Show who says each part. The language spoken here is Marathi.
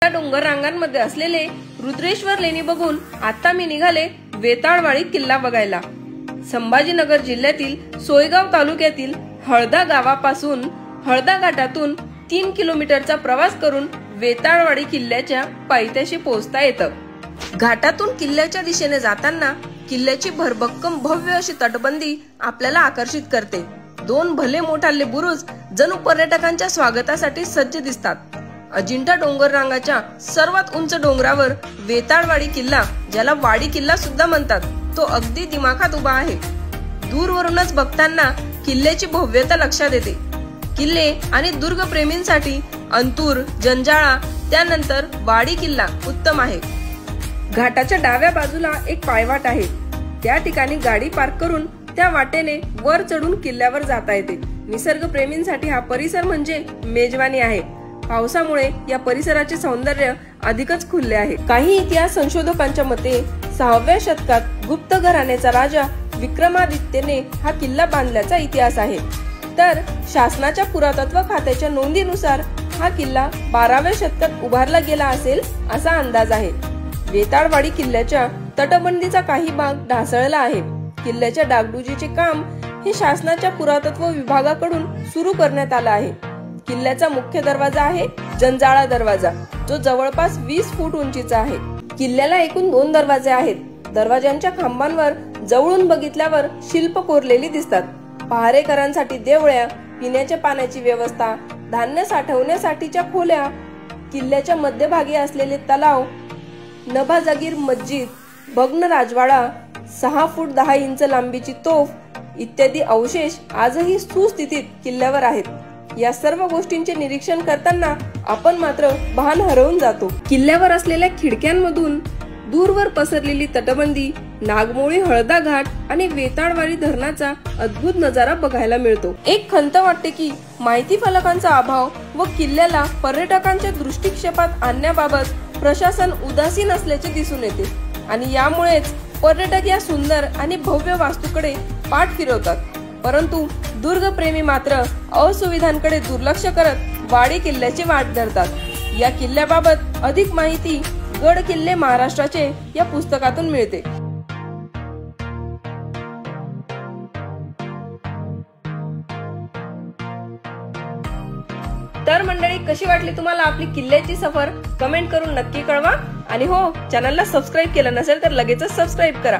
Speaker 1: डोंगर रांगांमध्ये असलेले रुद्रेश्वर लेणी बघून आता मी निघाले वेताळवाडी किल्ला बघायला। संभाजीनगर जिल्ह्यातील सोयगाव तालुक्यातील हळदा गावापासून हळदा घाटातून 3 किलोमीटरचा प्रवास करून वेताळवाडी किल्ल्याच्या पायथ्याशी पोहोचता येतं। घाटातून किल्ल्याच्या दिशेने जाताना किल्ल्याची भरभक्कम भव्य अशी तटबंदी आपल्याला आकर्षित करते। 2 भले मोठाले बुरुज जणू पर्यटकांच्या स्वागतासाठी सज्ज दिसतात। अजिंठा डोंगर रांगाच्या सर्वात उंच डोंगरावर वेताळवाडी किल्ला, ज्याला वाडी किल्ला सुद्धा म्हणतात, तो अगदी दिमाखात उभा आहे। दूरवरूनच बघताना किल्ल्याची भव्यता लक्षात येते। किल्ले आणि दुर्ग प्रेमींसाठी अंतूर, जंजाळा, त्यानंतर वाडी किल्ला उत्तम आहे। घाटाच्या डाव्या बाजूला एक पायवाट आहे, त्या ठिकाणी गाडी पार्क करून त्या वाटेने वर चढून किल्ल्यावर जाता येते। निसर्ग प्रेमींसाठी हा परिसर म्हणजे मेजवानी आहे। पावसामुळे या परिसराचे सौंदर्य अधिकच खुलले आहे। काही इतिहास संशोधकांच्या मते 6व्या शतकात गुप्त घराण्याचा राजा विक्रमादित्यने हा किल्ला बांधल्याचा इतिहास आहे, तर शासनाच्या पुरातत्व खात्याच्या नोंदीनुसार हा किल्ला 12व्या शतकात उभारला गेला असेल असा अंदाज आहे। वेताळवाडी किल्ल्याच्या तटबंदीचा काही भाग ढासळला आहे। किल्ल्याच्या डागडुजीचे काम हे शासनाच्या पुरातत्व विभागाकडून सुरू करण्यात आलं आहे। किल्ल्याचा मुख्य दरवाजा आहे जंजाळा दरवाजा, जो जवळपास 20 फूट उंचीचा आहे। किल्ल्याला एकूण 2 दरवाजे आहेत। दरवाजांच्या खांबांवर जवळून बघितल्यावर शिल्प कोरलेली दिसतात। पहारेकरांसाठी देवळ्या, पिण्याच्या पाण्याची व्यवस्था, धान्य साठवण्यासाठीच्या खोल्या, किल्ल्याच्या मध्यभागी असलेले तलाव, नभाजागीर मस्जिद, भग्न राजवाडा, 6 फूट 10 इंच लांबीची तोफ इत्यादी अवशेष आजही सुस्थितीत किल्ल्यावर आहेत। या सर्व गोष्टींचे निरीक्षण करताना आपण मात्र भान हरवून जातो। किल्ल्यावर असलेल्या खिडक्यांमधून दूरवर पसरलेली तटबंदी, नागमोळी हळदा घाट आणि वेताळवाडी धरणाचा अद्भुत नजारा बघायला मिळतो। एक खंत वाटते की माहिती फलकांचा अभाव व किल्ल्याला पर्यटकांच्या दृष्टिक्षेपात आणण्याबाबत प्रशासन उदासीन असल्याचे दिसून येते आणि यामुळेच पर्यटक या सुंदर आणि भव्य वास्तूकडे पाठ फिरवतात, परंतु दुर्गप्रेमी मात्र असुविधांकडे दुर्लक्ष करत वाडी किल्ल्याची वाट धरतात। या किल्ल्याबाबत अधिक माहिती गड किल्ले महाराष्ट्राचे या पुस्तकातून मिळते। तर मंडळी, कशी वाटली तुम्हाला आपली किल्ल्याची सफर? कमेंट करून नक्की कळवा आणि हो, चॅनलला सबस्क्राईब केलं नसेल तर लगेचच सबस्क्राईब करा।